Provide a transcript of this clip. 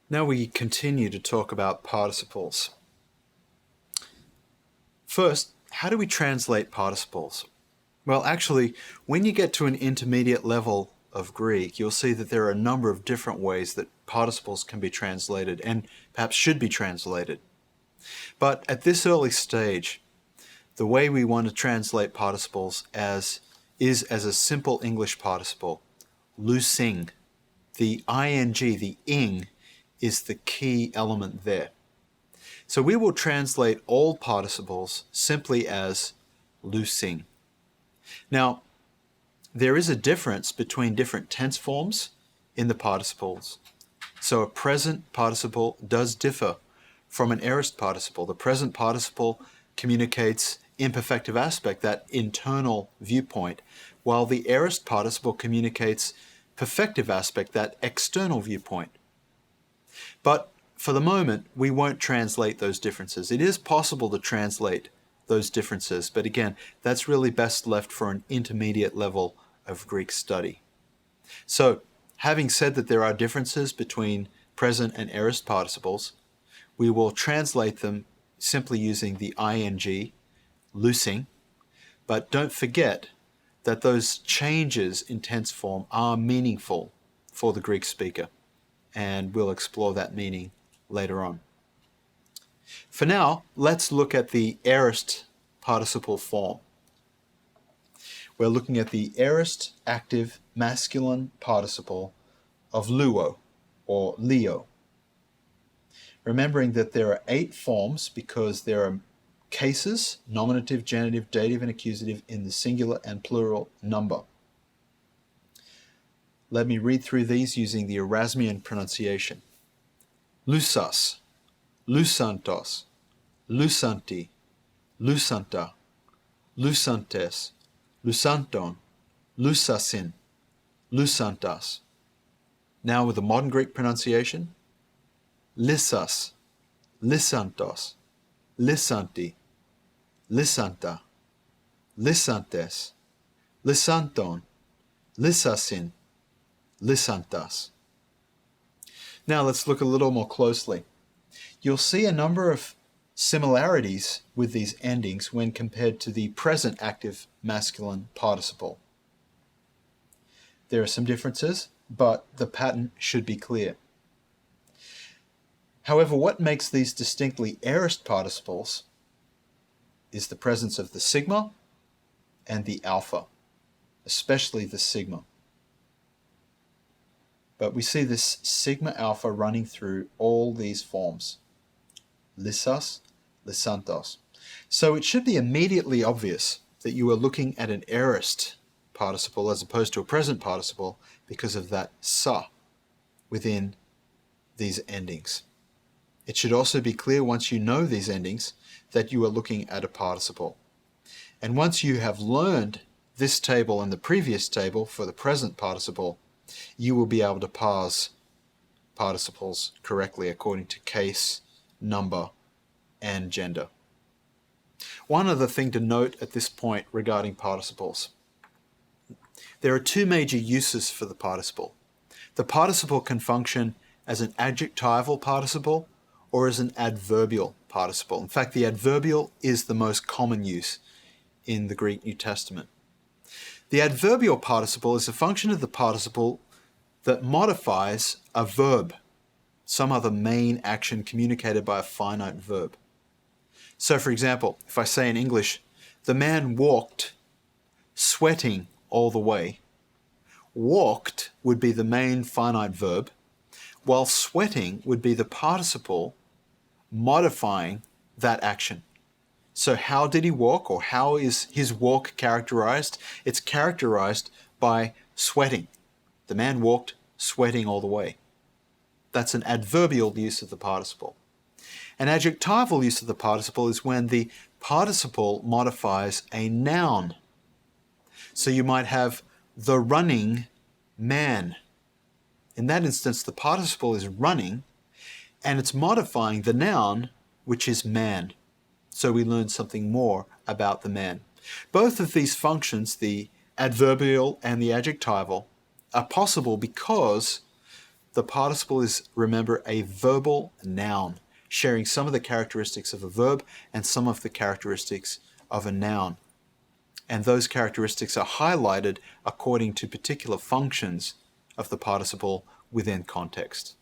Now we continue to talk about participles. First, how do we translate participles? Well, actually, when you get to an intermediate level of Greek, you'll see that there are a number of different ways that participles can be translated and perhaps should be translated. But at this early stage, the way we want to translate participles is as a simple English participle, losing. The ing, the ing, is the key element there. So we will translate all participles simply as losing. Now, there is a difference between different tense forms in the participles. So a present participle does differ from an aorist participle. The present participle communicates imperfective aspect, that internal viewpoint, while the aorist participle communicates perfective aspect, that external viewpoint. But for the moment, we won't translate those differences. It is possible to translate those differences, but again, that's really best left for an intermediate level of Greek study. So, having said that there are differences between present and aorist participles, we will translate them simply using the ing, losing, but don't forget that those changes in tense form are meaningful for the Greek speaker, and we'll explore that meaning later on. For now, let's look at the aorist participle form. We're looking at the aorist active masculine participle of luo, or leo. Remembering that there are 8 forms because there are cases, nominative, genitive, dative, and accusative in the singular and plural number. Let me read through these using the Erasmian pronunciation. Lusas, lusantos, lusanti, lusanta, lusantes, lusanton, lusasin, lusantas. Now with the modern Greek pronunciation, lissas, lissantos, lissanti, lissanta, lissantes, lissanton, lissasin, lissantas. Now let's look a little more closely. You'll see a number of similarities with these endings when compared to the present active masculine participle. There are some differences, but the pattern should be clear. However, what makes these distinctly aorist participles is the presence of the sigma and the alpha, especially the sigma. But we see this sigma alpha running through all these forms. Lissas, lissantos. So it should be immediately obvious that you are looking at an aorist participle as opposed to a present participle because of that sa within these endings. It should also be clear once you know these endings that you are looking at a participle. And once you have learned this table and the previous table for the present participle, you will be able to parse participles correctly according to case, number, and gender. One other thing to note at this point regarding participles. There are 2 major uses for the participle. The participle can function as an adjectival participle or as an adverbial participle. In fact, the adverbial is the most common use in the Greek New Testament. The adverbial participle is a function of the participle that modifies a verb, some other main action communicated by a finite verb. So, for example, if I say in English, the man walked, sweating all the way, walked would be the main finite verb, while sweating would be the participle modifying that action. So how did he walk, or how is his walk characterized? It's characterized by sweating. The man walked sweating all the way. That's an adverbial use of the participle. An adjectival use of the participle is when the participle modifies a noun. So you might have the running man. In that instance, the participle is running, and it's modifying the noun, which is man. So we learn something more about the man. Both of these functions, the adverbial and the adjectival, are possible because The participle is, remember, a verbal noun, sharing some of the characteristics of a verb and some of the characteristics of a noun. And those characteristics are highlighted according to particular functions of the participle within context.